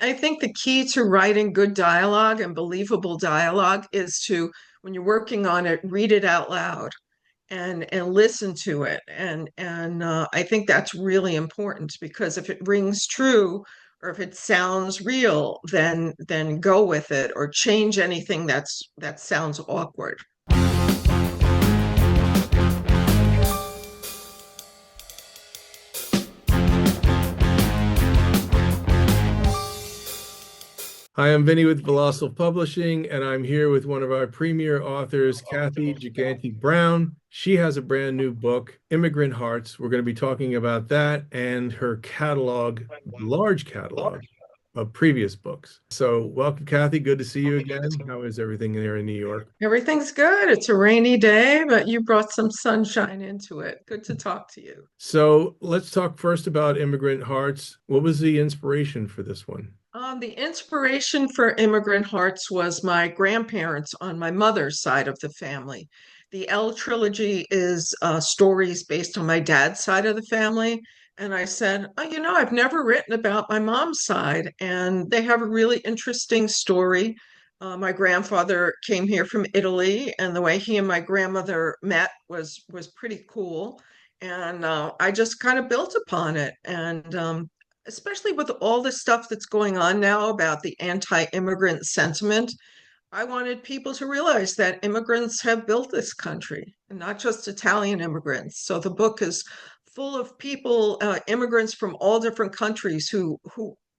I think the key to writing good dialogue and believable dialogue is to, when you're working on it, read it out loud and listen to it. And I think that's really important because if it rings true or if it sounds real, then go with it or change anything that sounds awkward. Hi, I'm Vinnie with Volossal Publishing, and I'm here with one of our premier authors, Cathy Gigante-Brown. She has a brand new book, Immigrant Hearts. We're going to be talking about that and her catalog, large catalog of previous books. So, welcome, Cathy. Good to see you again. How is everything there in New York? Everything's good. It's a rainy day, but you brought some sunshine into it. Good to talk to you. So, let's talk first about Immigrant Hearts. What was the inspiration for this one? The inspiration for Immigrant Hearts was my grandparents on my mother's side of the family. The L trilogy is stories based on my dad's side of the family. And I said, oh, I've never written about my mom's side, and they have a really interesting story. My grandfather came here from Italy, and the way he and my grandmother met was pretty cool. And I just kind of built upon it. And especially with all the stuff that's going on now about the anti-immigrant sentiment, I wanted people to realize that immigrants have built this country, and not just Italian immigrants. So the book is full of people, immigrants from all different countries who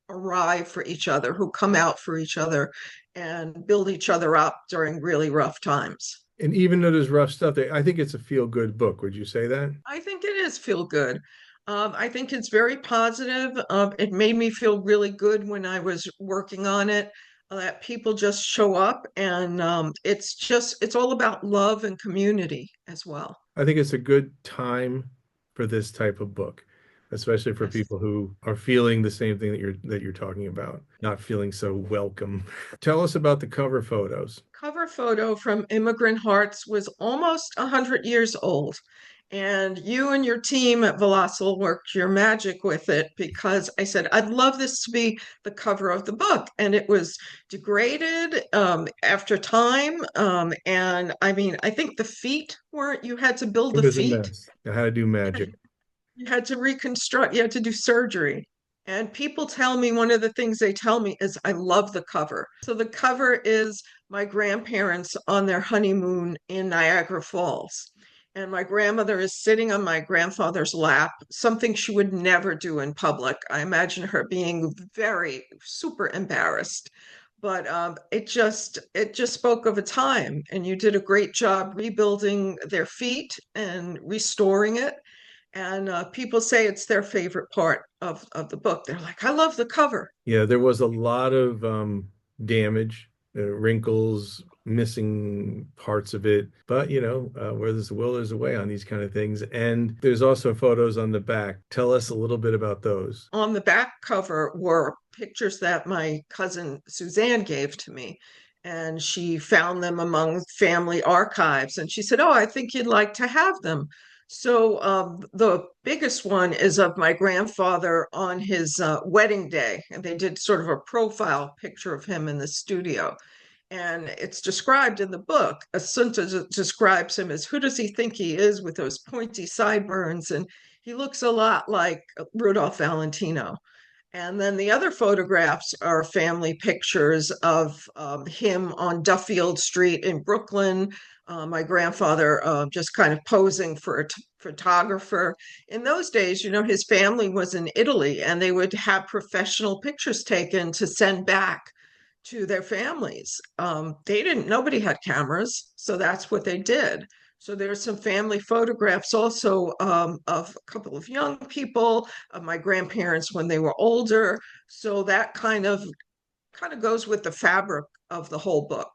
arrive for each other, who come out for each other, and build each other up during really rough times. And even though there's rough stuff, I think it's a feel-good book. Would you say that? I think it is feel good. I think it's very positive. It made me feel really good when I was working on it, that people just show up and it's all about love and community as well. I think it's a good time for this type of book, especially for Yes. people who are feeling the same thing that you're talking about, not feeling so welcome. Tell us about the cover photos. Cover photo from Immigrant Hearts was almost 100 years old. And you and your team at Volossal worked your magic with it because I said, I'd love this to be the cover of the book. And it was degraded after time. And I mean, I think the feet weren't, you had to build It the was a feet. mess. I had to do magic. You had to reconstruct, you had to do surgery. And people tell me one of the things they tell me is, I love the cover. So the cover is my grandparents on their honeymoon in Niagara Falls. And my grandmother is sitting on my grandfather's lap, something she would never do in public. I imagine her being very super embarrassed. But it just spoke of a time, and you did a great job rebuilding their feet and restoring it. And people say it's their favorite part of the book. They're like, I love the cover. Yeah, there was a lot of damage, wrinkles, missing parts of it. But, where there's a will, there's a way on these kind of things. And there's also photos on the back. Tell us a little bit about those. On the back cover were pictures that my cousin Suzanne gave to me. And she found them among family archives. And she said, oh, I think you'd like to have them. So the biggest one is of my grandfather on his wedding day. And they did sort of a profile picture of him in the studio. And it's described in the book. Assunta describes him as, who does he think he is with those pointy sideburns? And he looks a lot like Rudolph Valentino. And then the other photographs are family pictures of him on Duffield Street in Brooklyn. My grandfather just kind of posing for a photographer. In those days, his family was in Italy and they would have professional pictures taken to send back to their families. Nobody had cameras, so that's what they did. So there's some family photographs also of a couple of young people, of my grandparents when they were older. So that kind of goes with the fabric of the whole book.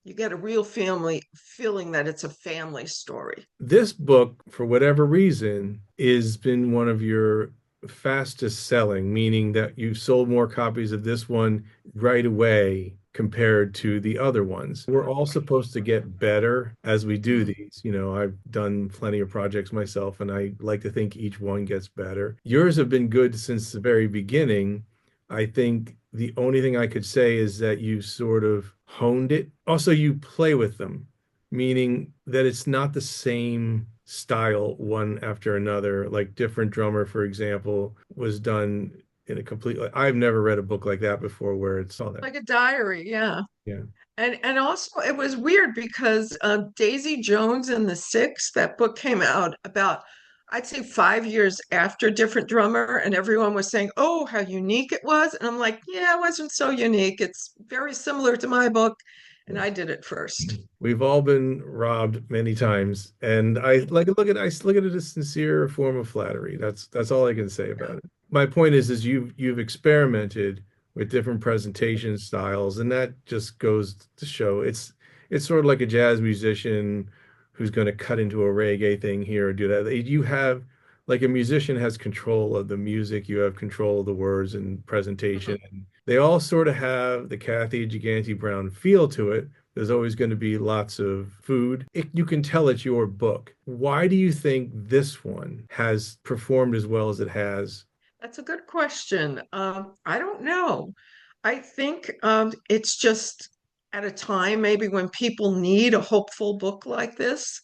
You get a real family feeling that it's a family story. This book, for whatever reason, has been one of your fastest selling, meaning that you've sold more copies of this one right away compared to the other ones. We're all supposed to get better as we do these. I've done plenty of projects myself, and I like to think each one gets better. Yours have been good since the very beginning. I think the only thing I could say is that you sort of honed it. Also, you play with them, meaning that it's not the same style one after another. Like Different Drummer, for example, was done in a completely, I've never read a book like that before where it's all that. Like a diary, yeah. Yeah. And also it was weird because Daisy Jones and the Six, that book came out about, I'd say 5 years after Different Drummer, and everyone was saying, "Oh, how unique it was." And I'm like, "Yeah, it wasn't so unique. It's very similar to my book, and I did it first." We've all been robbed many times, and I look at it as a sincere form of flattery. That's all I can say Yeah. about it. My point is you've experimented with different presentation styles, and that just goes to show it's sort of like a jazz musician who's going to cut into a reggae thing here or do that. You have like a musician has control of the music, you have control of the words and Mhm. presentation. And they all sort of have the Cathy Gigante-Brown feel to it. There's always going to be lots of food. You can tell it's your book. Why do you think this one has performed as well as it has? That's a good question. I don't know. I think it's just at a time maybe when people need a hopeful book like this.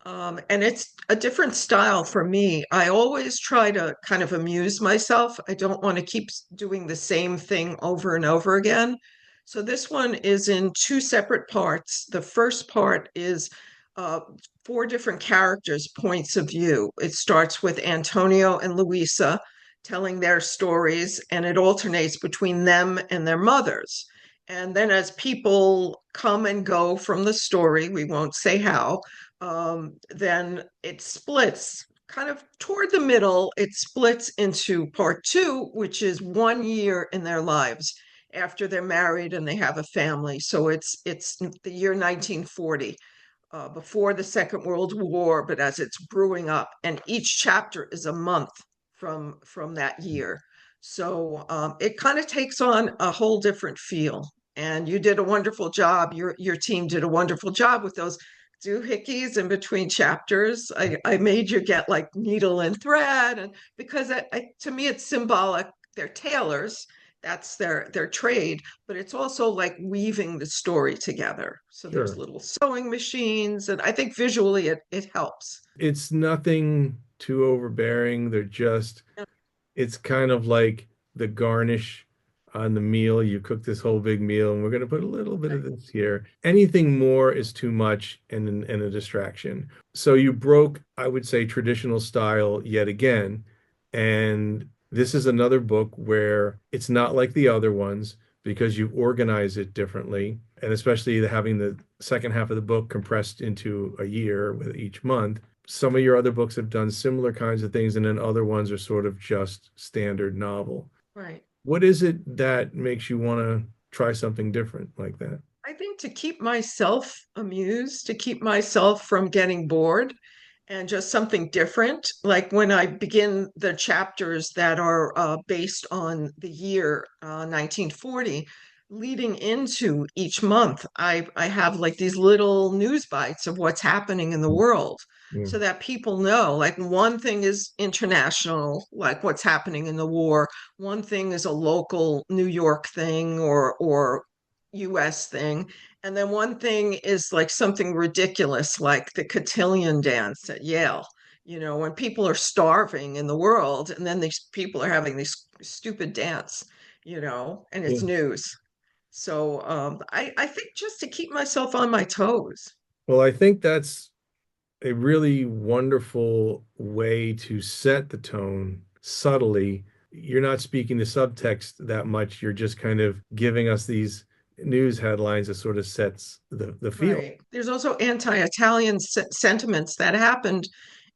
And it's a different style for me. I always try to kind of amuse myself. I don't want to keep doing the same thing over and over again. So this one is in two separate parts. The first part is uh, four different characters' points of view. It starts with Antonio and Luisa telling their stories, and it alternates between them and their mothers. And then as people come and go from the story, we won't say how, then it splits kind of toward the middle. It splits into part two, which is 1 year in their lives after they're married and they have a family. So it's the year 1940, before the Second World War, but as it's brewing up, and each chapter is a month from that year. So it kind of takes on a whole different feel. And you did a wonderful job. Your team did a wonderful job with those doohickeys in between chapters. I made you get like needle and thread, and because to me it's symbolic. They're tailors. That's their trade, but it's also like weaving the story together. So there's Sure. little sewing machines, and I think visually it helps. It's nothing too overbearing. It's kind of like the garnish on the meal. You cook this whole big meal, and we're going to put a little bit of this here. Anything more is too much and a distraction. So you broke, I would say, traditional style yet again. And this is another book where it's not like the other ones because you organize it differently. And especially having the second half of the book compressed into a year with each month. Some of your other books have done similar kinds of things, and then other ones are sort of just standard novel. Right. What is it that makes you want to try something different like that? I think to keep myself amused, to keep myself from getting bored, and just something different. Like when I begin the chapters that are based on the year 1940, leading into each month, I have like these little news bites of what's happening in the world. Yeah. So that people know, like one thing is international, like what's happening in the war. One thing is a local New York thing or US thing. And then one thing is like something ridiculous, like the cotillion dance at Yale, when people are starving in the world, and then these people are having this stupid dance, and Yeah. it's news. So I think just to keep myself on my toes. Well, I think that's a really wonderful way to set the tone subtly. You're not speaking to subtext that much. You're just kind of giving us these news headlines that sort of sets the feel. Right. There's also anti-Italian sentiments that happened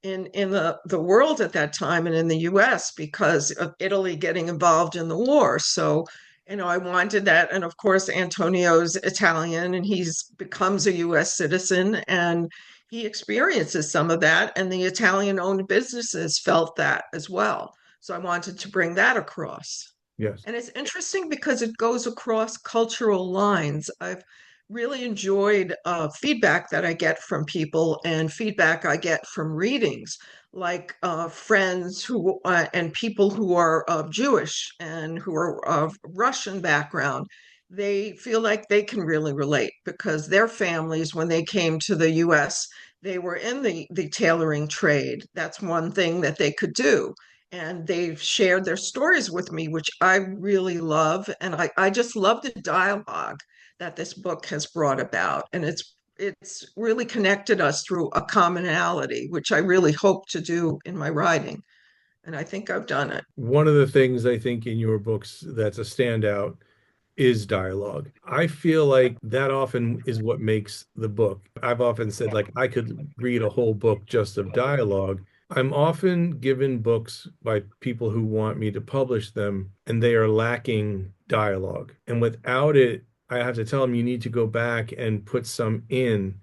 in the world at that time and in the US because of Italy getting involved in the war. So, I wanted that. And of course, Antonio's Italian and he's becomes a US citizen and he experiences some of that. And the Italian-owned businesses felt that as well. So I wanted to bring that across. Yes. And it's interesting because it goes across cultural lines. I've really enjoyed feedback that I get from people and feedback I get from readings. like friends who and people who are Jewish and who are of Russian background. They feel like they can really relate because their families, when they came to the US, they were in the tailoring trade. That's one thing that they could do. And they've shared their stories with me, which I really love. And I just love the dialogue that this book has brought about. And it's really connected us through a commonality, which I really hope to do in my writing. And I think I've done it. One of the things I think in your books that's a standout is dialogue. I feel like that often is what makes the book. I've often said, like, I could read a whole book just of dialogue. I'm often given books by people who want me to publish them, and they are lacking dialogue. And without it, I have to tell them you need to go back and put some in.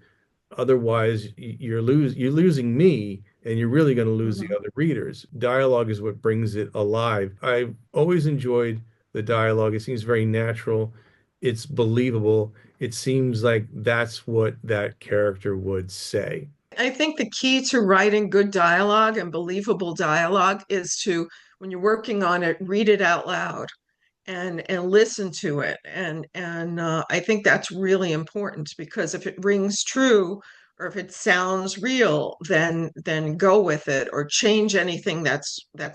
Otherwise, you're losing me, and you're really going to lose the Mhm. other readers. Dialogue is what brings it alive. I've always enjoyed the dialogue. It seems very natural. It's believable. It seems like that's what that character would say. I think the key to writing good dialogue and believable dialogue is to, when you're working on it, read it out loud and listen to it. And I think that's really important because if it rings true or if it sounds real, then go with it or change anything that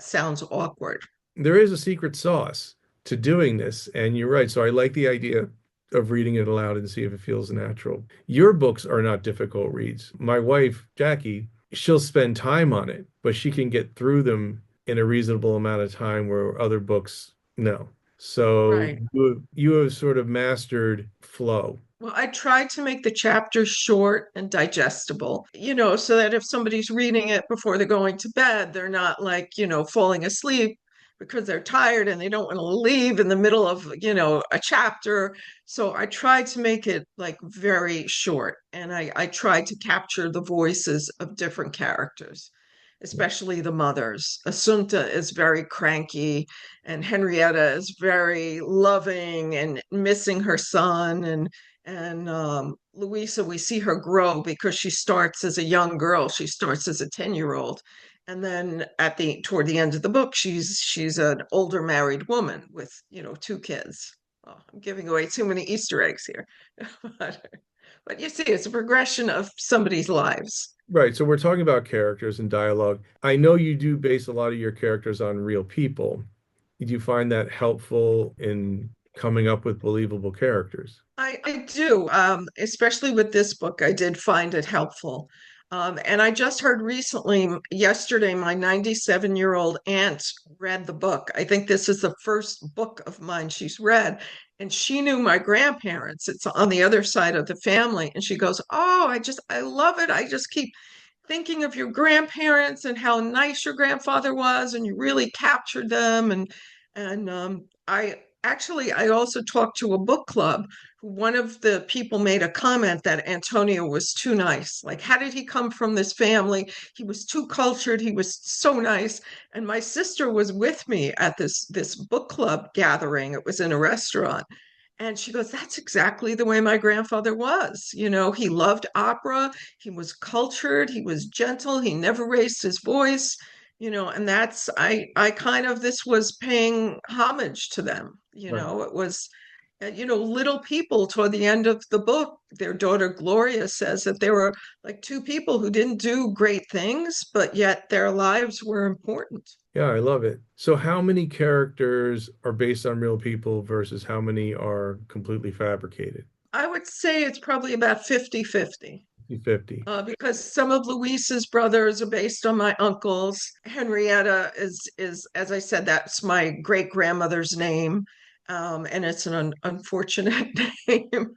sounds awkward. There is a secret sauce to doing this, and you're right. So I like the idea of reading it aloud and see if it feels natural. Your books are not difficult reads. My wife, Jackie, she'll spend time on it, but she can get through them in a reasonable amount of time where other books, no. So Right. you have sort of mastered flow. Well, I try to make the chapters short and digestible, so that if somebody's reading it before they're going to bed, they're not like, falling asleep because they're tired and they don't want to leave in the middle of, a chapter. So I try to make it like very short and I try to capture the voices of different characters, especially the mothers. Assunta is very cranky and Henrietta is very loving and missing her son and Louisa, we see her grow because she starts as a young girl. She starts as a 10-year-old. And then toward the end of the book, she's an older married woman with, two kids. Oh, I'm giving away too many Easter eggs here. but, but you see, it's a progression of somebody's lives. Right. So we're talking about characters and dialogue. I know you do base a lot of your characters on real people. Do you find that helpful in coming up with believable characters? I do, especially with this book, I did find it helpful. And I just heard recently, yesterday, my 97-year-old aunt read the book. I think this is the first book of mine she's read. And she knew my grandparents. It's on the other side of the family. And she goes, "Oh, I love it. I just keep thinking of your grandparents and how nice your grandfather was, and you really captured them." And I also talked to a book club. One of the people made a comment that Antonio was too nice. Like, how did he come from this family? He was too cultured. He was so nice. And my sister was with me at this book club gathering. It was in a restaurant. And she goes, "That's exactly the way my grandfather was. He loved opera. He was cultured. He was gentle. He never raised his voice. And I kind of, this was paying homage to them. Right. It was, little people toward the end of the book. Their daughter Gloria says that there were like two people who didn't do great things, but yet their lives were important. Yeah, I love it. So how many characters are based on real people versus how many are completely fabricated? I would say it's probably about 50-50. 50. Because some of Luisa's brothers are based on my uncles. Henrietta is as I said, that's my great grandmother's name, and it's an unfortunate name.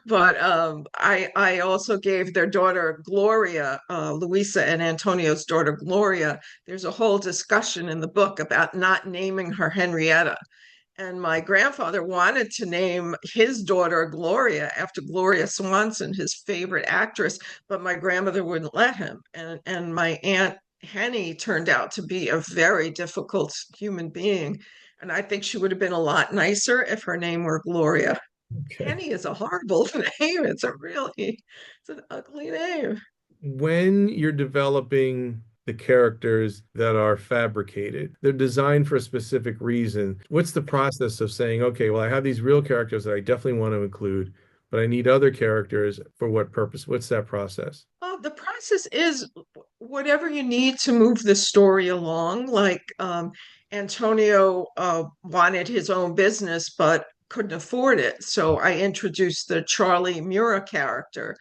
But I also gave their daughter Gloria, Luisa and Antonio's daughter Gloria. There's a whole discussion in the book about not naming her Henrietta. And my grandfather wanted to name his daughter Gloria after Gloria Swanson, his favorite actress, but my grandmother wouldn't let him. And my aunt Henny turned out to be a very difficult human being. And I think she would have been a lot nicer if her name were Gloria. Okay. Henny is a horrible name. It's an ugly name. When you're developing the characters that are fabricated. They're designed for a specific reason. What's the process of saying, okay, well, I have these real characters that I definitely want to include, but I need other characters for what purpose? What's that process? The process is whatever you need to move the story along. Like Antonio wanted his own business, but couldn't afford it. So I introduced the Charlie Mura character,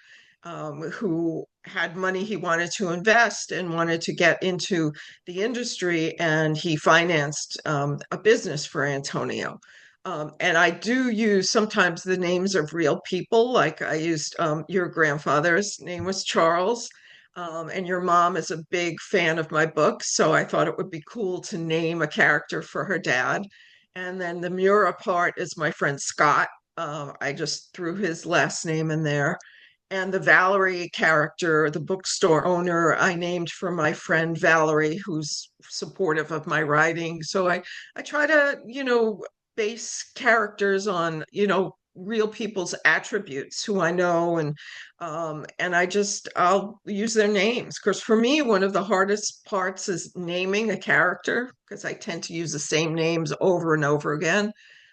who had money he wanted to invest and wanted to get into the industry, and he financed a business for Antonio. And I do use sometimes the names of real people. Like I used your grandfather's name was Charles, and your mom is a big fan of my books. So I thought it would be cool to name a character for her dad. And then the Mura part is my friend Scott. I just threw his last name in there. And the Valerie character, the bookstore owner, I named for my friend Valerie, who's supportive of my writing. So I try to, base characters on, real people's attributes who I know, and I'll use their names. Because for me, one of the hardest parts is naming a character because I tend to use the same names over and over again.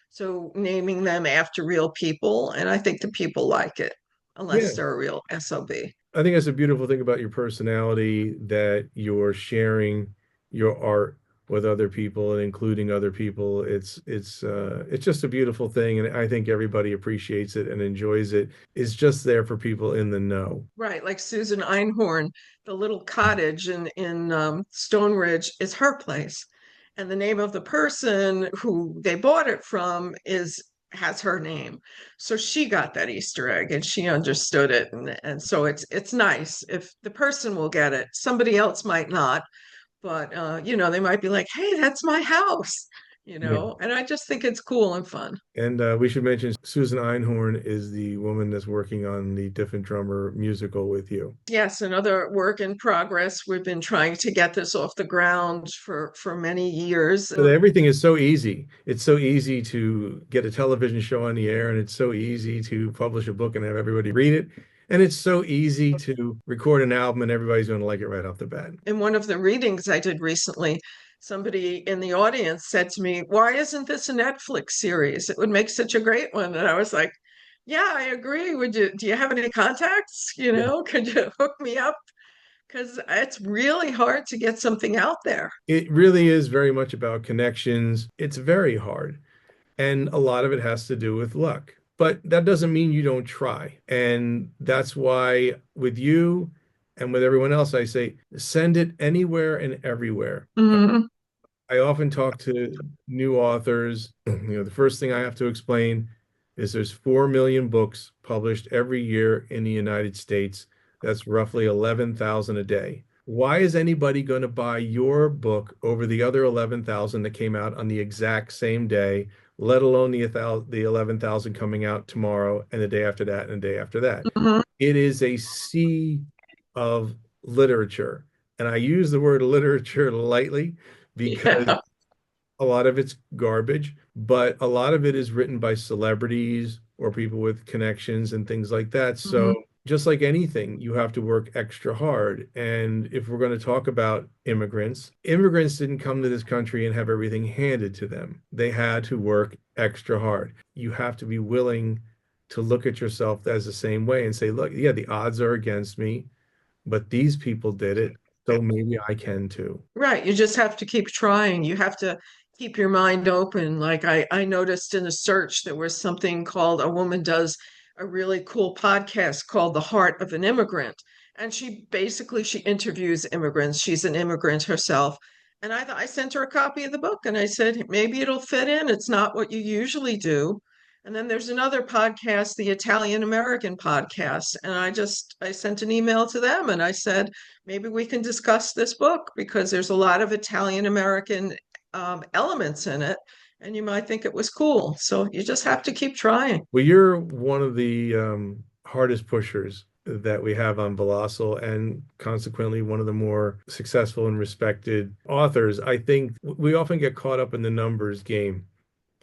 So naming them after real people, and I think the people like it, Yeah. unless they're a real SOB. I think that's a beautiful thing about your personality that you're sharing your art with other people and including other people. It's just a beautiful thing, and I think everybody appreciates it and enjoys it. It's just there for people in the know. Right, like Susan Einhorn, the little cottage in Stone Ridge is her place, and the name of the person who they bought it from is has her name. So she got that Easter egg and she understood it, and so it's nice if the person will get it. Somebody else might not, but they might be like, "Hey, that's my house," Yeah. and I just think it's cool and fun. And we should mention Susan Einhorn is the woman that's working on the Different Drummer musical with you. Yes, another work in progress. We've been trying to get this off the ground for many years. So everything is so easy. It's so easy to get a television show on the air, and it's so easy to publish a book and have everybody read it. And it's so easy to record an album, and everybody's going to like it right off the bat. In one of the readings I did recently, somebody in the audience said to me, "Why isn't this a Netflix series? It would make such a great one." And I was like, "Yeah, I agree. Do you have any contacts? Yeah. Could you hook me up? Because it's really hard to get something out there." It really is very much about connections. It's very hard. And a lot of it has to do with luck. But that doesn't mean you don't try. And that's why with you and with everyone else, I say send it anywhere and everywhere. Mhm. I often talk to new authors. The first thing I have to explain is there's 4 million books published every year in the United States. That's roughly 11,000 a day. Why is anybody going to buy your book over the other 11,000 that came out on the exact same day, let alone the 11,000 coming out tomorrow and the day after that and the day after that? Mhm. It is a sea of literature. And I use the word literature lightly because Yeah. a lot of it's garbage, but a lot of it is written by celebrities or people with connections and things like that. So, Mhm. just like anything, you have to work extra hard. And if we're going to talk about immigrants, immigrants didn't come to this country and have everything handed to them. They had to work extra hard. You have to be willing to look at yourself as the same way and say, look, yeah, the odds are against me, but these people did it, so maybe I can too. Right. You just have to keep trying. You have to keep your mind open. Like I noticed in a search there was something called a woman does a really cool podcast called The Heart of an Immigrant. And she interviews immigrants. She's an immigrant herself. And I sent her a copy of the book and I said, maybe it'll fit in. It's not what you usually do. And then there's another podcast, the Italian American podcast. And I sent an email to them and I said, maybe we can discuss this book because there's a lot of Italian American elements in it, and you might think it was cool. So you just have to keep trying. Well, you're one of the hardest pushers that we have on Volossal, and consequently, one of the more successful and respected authors. I think we often get caught up in the numbers game.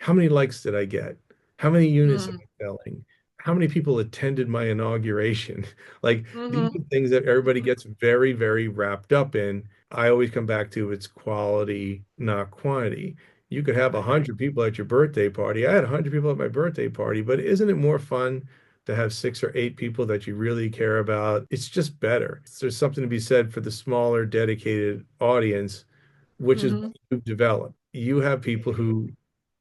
How many likes did I get? How many units am Mm. I selling? how many people attended my inauguration? Like these Hmm. are things that everybody gets very, very wrapped up in. I always come back to it's quality, not quantity. You could have a Right. hundred people at your birthday party. I had 100 people at my birthday party, but isn't it more fun to have 6 or 8 people that you really care about? It's just better. There's something to be said for the smaller, dedicated audience, which is what Hmm. you've developed. You have people who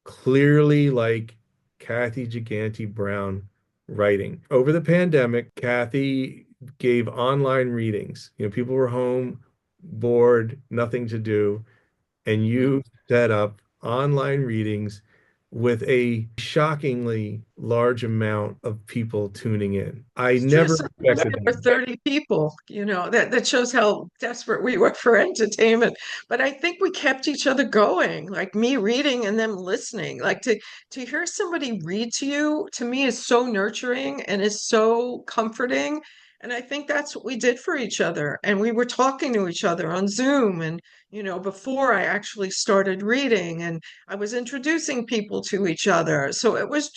clearly like Cathy Gigante-Brown writing. Over the pandemic, Cathy gave online readings. People were home, bored, nothing to do, and Hmm. you set up online readings with a shockingly large amount of people tuning in. I It's true. never Sometimes expected there were that. 30 people, that shows how desperate we were for entertainment. But I think we kept each other going, like me reading and them listening. Like to hear somebody read to you, to me, is so nurturing and is so comforting. And I think that's what we did for each other. And we were talking to each other on Zoom and, before I actually started reading, and I was introducing people to each other. So it was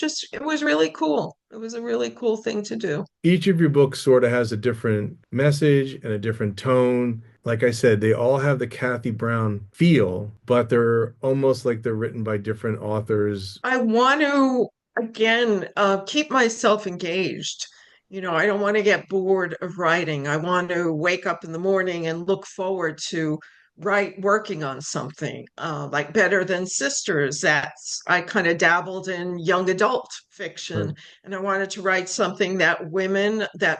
really cool. It was a really cool thing to do. Each of your books sort of has a different message and a different tone. Like I said, they all have the Cathy Brown feel, but they're almost like they're written by different authors. I want to, again, keep myself engaged. I don't want to get bored of writing. I want to wake up in the morning and look forward to working on something, like Better Than Sisters. I kind of dabbled in young adult Right. fiction, and I wanted to write something that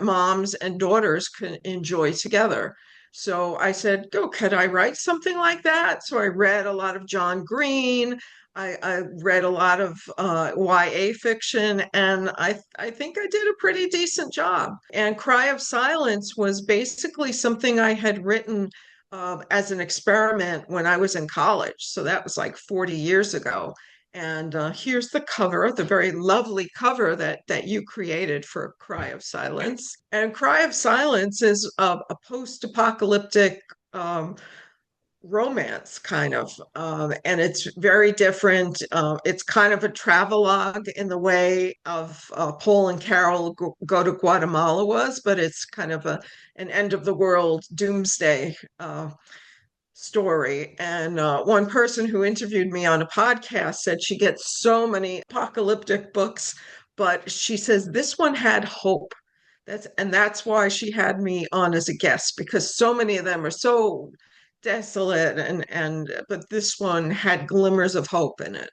moms and daughters can enjoy together. So I said, "Go, could I write something like that?" So I read a lot of John Green. I read a lot of YA fiction, and I think I did a pretty decent job. And Cry of Silence was basically something I had written as an experiment when I was in college. So that was like 40 years ago. And here's the cover, the very lovely cover that you created for Cry of Silence. And Cry of Silence is a post-apocalyptic romance kind of, and it's very different. It's kind of a travelogue in the way of Paul and Carol go to Guatemala was, but it's kind of an end of the world doomsday story. And one person who interviewed me on a podcast said she gets so many apocalyptic books, but she says this one had hope. That's why she had me on as a guest, because so many of them are so desolate, and but this one had glimmers of hope in it.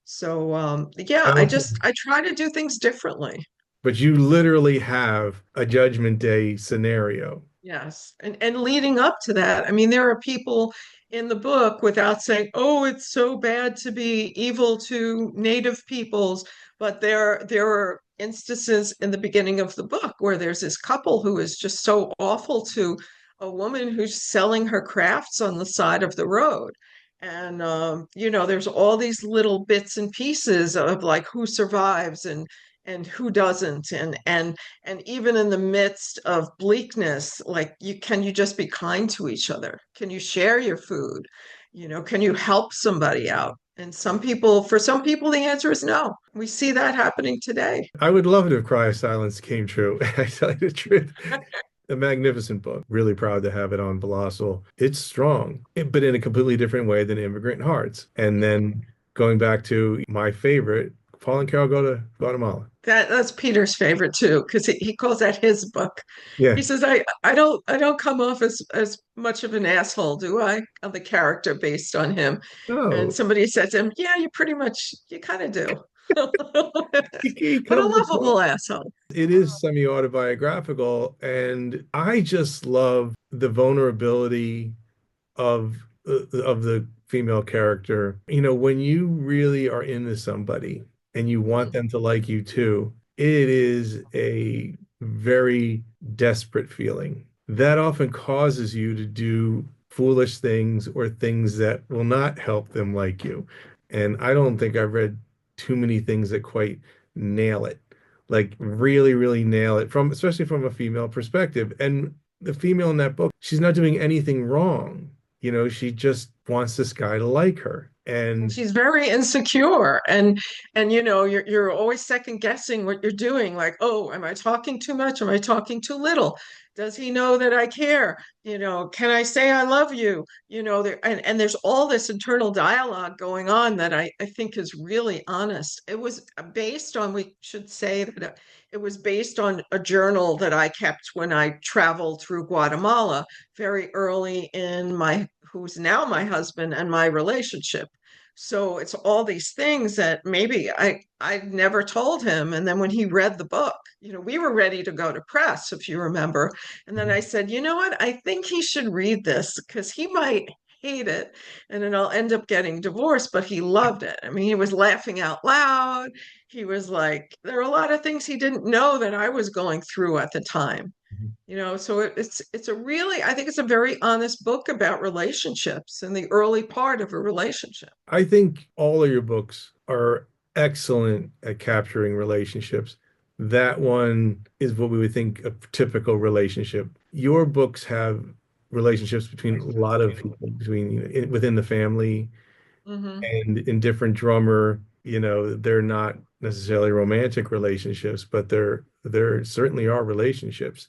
So yeah, I try to do things differently. But you literally have a Judgment Day scenario. Yes. And leading up to that, I mean, there are people in the book, without saying, "Oh, it's so bad to be evil to native peoples," but there are instances in the beginning of the book where there's this couple who is just so awful to a woman who's selling her crafts on the side of the road. And there's all these little bits and pieces of like who survives and who doesn't, and even in the midst of bleakness, like can you just be kind to each other? Can you share your food? Can you help somebody out? And for some people, the answer is no. We see that happening today. I would love it if Cry of Silence came true. I tell you the truth. A magnificent book. Really proud to have it on Volossal. It's strong, but in a completely different way than Immigrant Hearts. And then going back to my favorite, Paul and Carol go to Guatemala. That's Peter's favorite too, because he calls that his book. Yeah. He says, I don't come off as much of an asshole, do I? Of the character based on him. And No, somebody said to him, "Yeah, you kind of do." he But a comes across. lovable asshole. It is semi-autobiographical, and I just love the vulnerability of of the female character. When you really are into somebody and you want Mhm. them to like you too, it is a very desperate feeling. That often causes you to do foolish things or things that will not help them like you. And I don't think I've read too many things that quite nail it. Like really, really nail it from especially from a female perspective. And the female in that book, she's not doing anything wrong. She just wants this guy to like her. And And she's very insecure, and you're always second guessing what you're doing, like, oh, am I talking too much, am I talking too little, does he know that I care, can I say I love you, and there's all this internal dialogue going on that I think is really honest. It was based on, we should say that it was based on a journal that I kept when I traveled through Guatemala very early in my who's now my husband and my relationship. So it's all these things that maybe I never told him. And then when he read the book, we were ready to go to press, if you remember. And then I said, you know what? I think he should read this because he might hate it and then I'll end up getting divorced, but he loved it. I mean, he was laughing out loud. He was like, there are a lot of things he didn't know that I was going through at the time. So it's a really, I think it's a very honest book about relationships and the early part of a relationship. I think all of your books are excellent at capturing relationships. That one is what we would think a typical relationship. Your books have relationships between a lot of people, within the family Hmm. and in different drummer. They're not necessarily romantic relationships, but there certainly are relationships.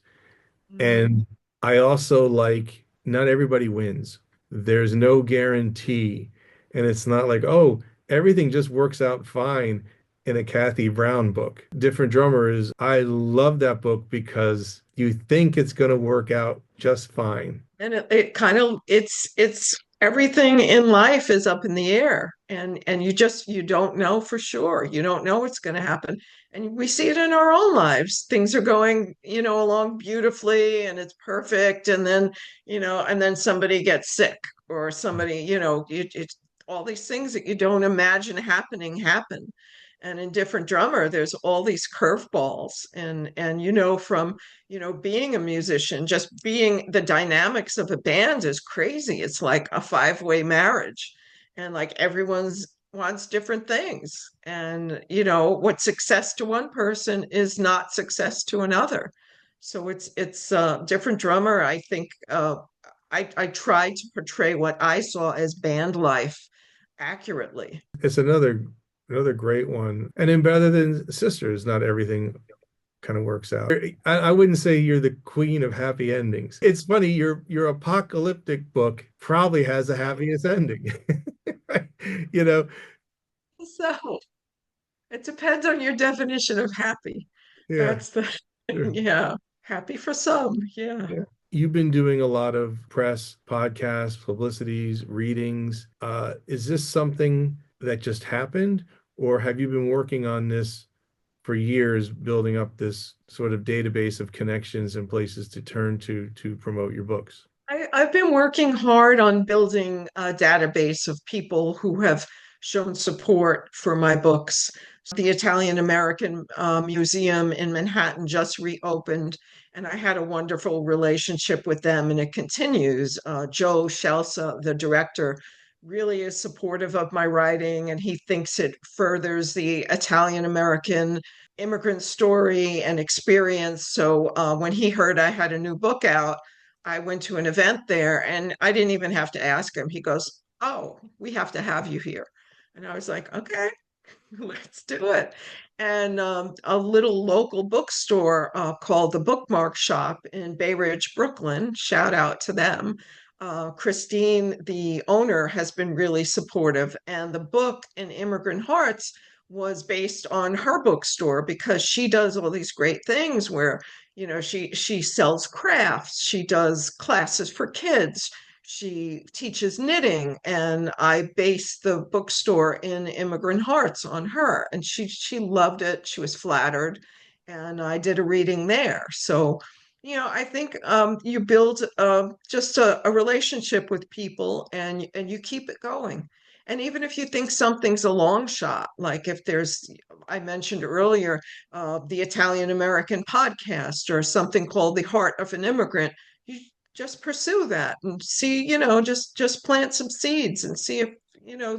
Hmm. And I also like not everybody wins. There's no guarantee. And it's not like, oh, everything just works out fine in a Cathy Brown book. Different Drummers, I love that book because you think it's going to work out just fine. And it kind of it's everything in life is up in the air, and you don't know for sure. You don't know what's going to happen. And we see it in our own lives. Things are going, along beautifully and it's perfect, and then somebody gets sick or somebody, it's all these things that you don't imagine happening happen. And in Different Drummer, there's all these curveballs, and from being a musician, just being the dynamics of a band is crazy. It's like a five-way marriage, and like everyone's wants different things. And what success to one person is not success to another. So it's Different Drummer. I think I tried to portray what I saw as band life accurately. It's another great one. And in Better Than Sisters, not everything kind of works out. I wouldn't say you're the queen of happy endings. It's funny, your apocalyptic book probably has the happiest ending. Right? You know, So it depends on your definition of happy. yeah, That's the, sure. yeah, happy for some. Yeah. Yeah. You've been doing a lot of press, podcasts, publicities, readings. Is this something that just happened, or have you been working on this for years, building up this sort of database of connections and places to turn to promote your books? I've been working hard on building a database of people who have shown support for my books. The Italian American Museum in Manhattan just reopened, and I had a wonderful relationship with them, and it continues. Joe Scelsa, the director, really is supportive of my writing, and he thinks it furthers the Italian American immigrant story and experience. So when he heard I had a new book out, I went to an event there and I didn't even have to ask him. He goes, "Oh, we have to have you here." And I was like, "Okay, let's do it." And a little local bookstore called the Bookmark Shop in Bay Ridge, Brooklyn, shout out to them. Christine, the owner, has been really supportive. And the book in Immigrant Hearts was based on her bookstore because she does all these great things where, she sells crafts, she does classes for kids, she teaches knitting, and I based the bookstore in Immigrant Hearts on her, and she loved it. She was flattered, and I did a reading there. So, I think you build just a relationship with people, and you keep it going. And even if you think something's a long shot, like if there's, I mentioned earlier, the Italian American podcast or something called The Heart of an Immigrant, you just pursue that and see, just plant some seeds and see if,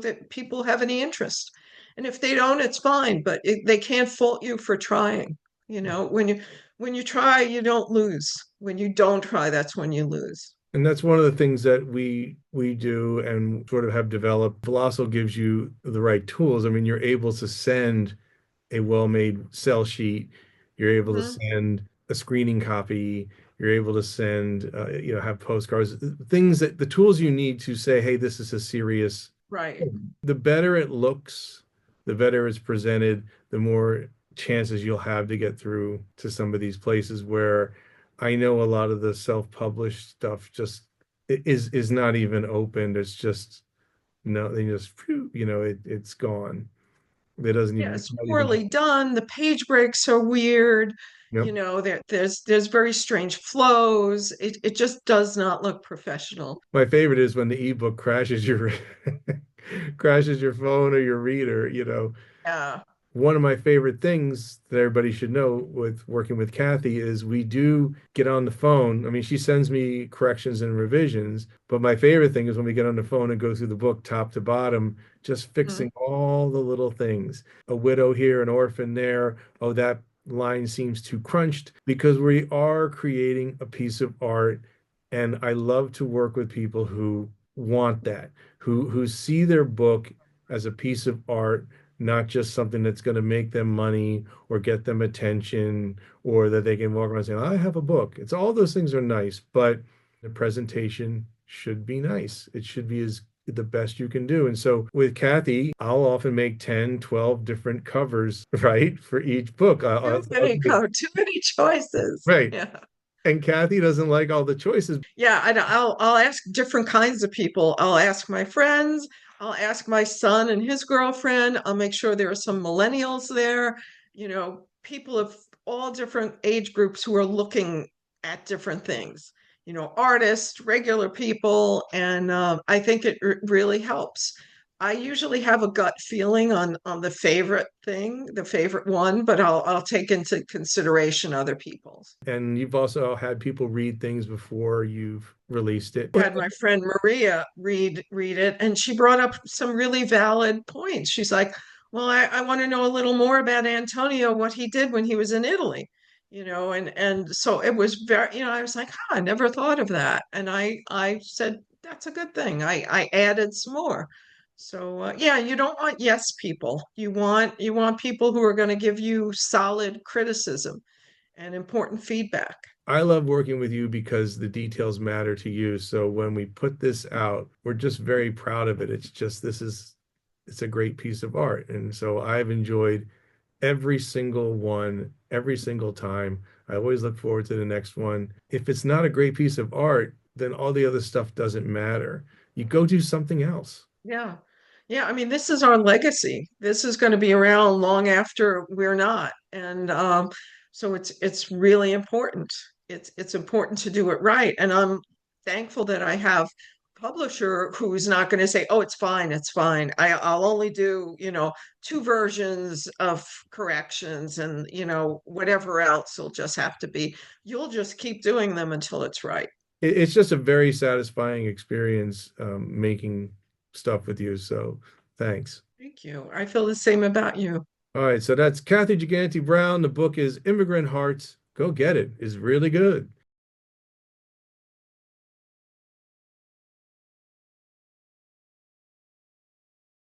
that people have any interest. And if they don't, it's fine, but they can't fault you for trying. When you try, you don't lose. When you don't try, that's when you lose. And that's one of the things that we do and sort of have developed. Volossal gives you the right tools. I mean, you're able to send a well-made sell sheet. You're able to Mhm. send a screening copy. You're able to send, have postcards, things that the tools you need to say, hey, this is a serious. Right. The better it looks, the better it's presented, the more chances you'll have to get through to some of these places where I know a lot of the self-published stuff just is not even opened. It's just no, they just it's gone. It doesn't Yeah, even it's not even. poorly done. The page breaks are weird. Yep. There's very strange flows. It just does not look professional. My favorite is when the ebook crashes your crashes your phone or your reader, Yeah. one of my favorite things that everybody should know with working with Cathy is we do get on the phone. I mean, she sends me corrections and revisions, but my favorite thing is when we get on the phone and go through the book top to bottom, just Mhm. fixing all the little things. A widow here, an orphan there. Oh, that line seems too crunched because we are creating a piece of art. And I love to work with people who want that, who see their book as a piece of art, not just something that's going to make them money or get them attention or that they can walk around saying, I have a book. It's all those things are nice, but the presentation should be nice. It should be as the best you can do. And so with Cathy, I'll often make 10, 12 different covers, right, for each book. Too many too many choices. Right. Yeah. And Cathy doesn't like all the choices. Yeah, I'll ask different kinds of people. I'll ask my friends. I'll ask my son and his girlfriend. I'll make sure there are some millennials there. People of all different age groups who are looking at different things. Artists, regular people, and I think it really helps. I usually have a gut feeling on the favorite thing, the favorite one, but I'll take into consideration other people's. And you've also had people read things before you've released it. Had my friend Maria read it, and she brought up some really valid points. She's like, "Well, I want to know a little more about Antonio, what he did when he was in Italy." And so it was very, I was like, "Huh, I never thought of that." And I said, "That's a good thing." I added some more. So yeah, you don't want yes people. You want people who are going to give you solid criticism and important feedback. I love working with you because the details matter to you. So when we put this out, we're just very proud of it. It's just it's a great piece of art. And so I've enjoyed every single one, every single time. I always look forward to the next one. If it's not a great piece of art, then all the other stuff doesn't matter. You go do something else. Yeah. Yeah, I mean, this is our legacy. This is going to be around long after we're not. And so it's really important. It's important to do it right. And I'm thankful that I have a publisher who's not going to say, "Oh, it's fine, it's fine. I'll only do, two versions of corrections and, whatever else will just have to be. You'll just keep doing them until it's right." It's just a very satisfying experience making stuff with you. So thanks. Thank you. I feel the same about you. All right, so that's Cathy Gigante-Brown. The book is Immigrant Hearts. Go get it. It's really good.